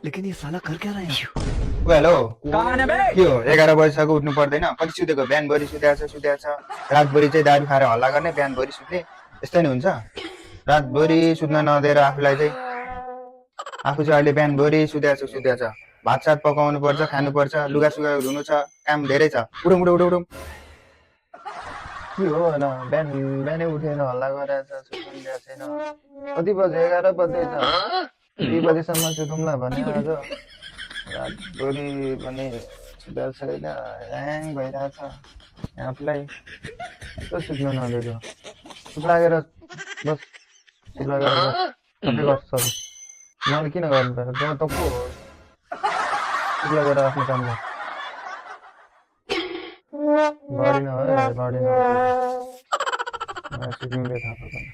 लेकिन ये साला कर क्या रहा है? हेलो कहाँ है बे? के हो 11 बजीसम्म उठ्नु पर्दैन कति सुतेको बिहानभरि सुतेको छ रातभरि चाहिँ दारू खाएर हल्ला गर्ने बिहानभरि सुत्ने यस्तै नि हुन्छ रातभरि सुत्न नदिएर आफूलाई चाहिँ आफू चाहिँ अहिले बिहानभरि सुतेको छ भात सात पकाउनु पर्छ खानु पर्छ लुगा सुगा धुनु छ काम धेरै छ उठौँ उठौँ उठौँ के हो न बिहान बिहानै उठेन हल्ला गरेर सुत्नु दिएको छैन कति बजे 11 बज्दैछ 2 बजेसम्म सुतौँला भने आज रातभरि पनि सुतेको छैन ह्याङ भइरहेछ आफूलाई कस्तो सुत्नु नदिएको चुप लागेर बस चुप लागेर बस सबै गर्छ मैले किन गर्नु पर्यो त को हो चुप लागेर आफ्नो काम गर गरिन है गरिन सिक्नुले थाहा पर्दैन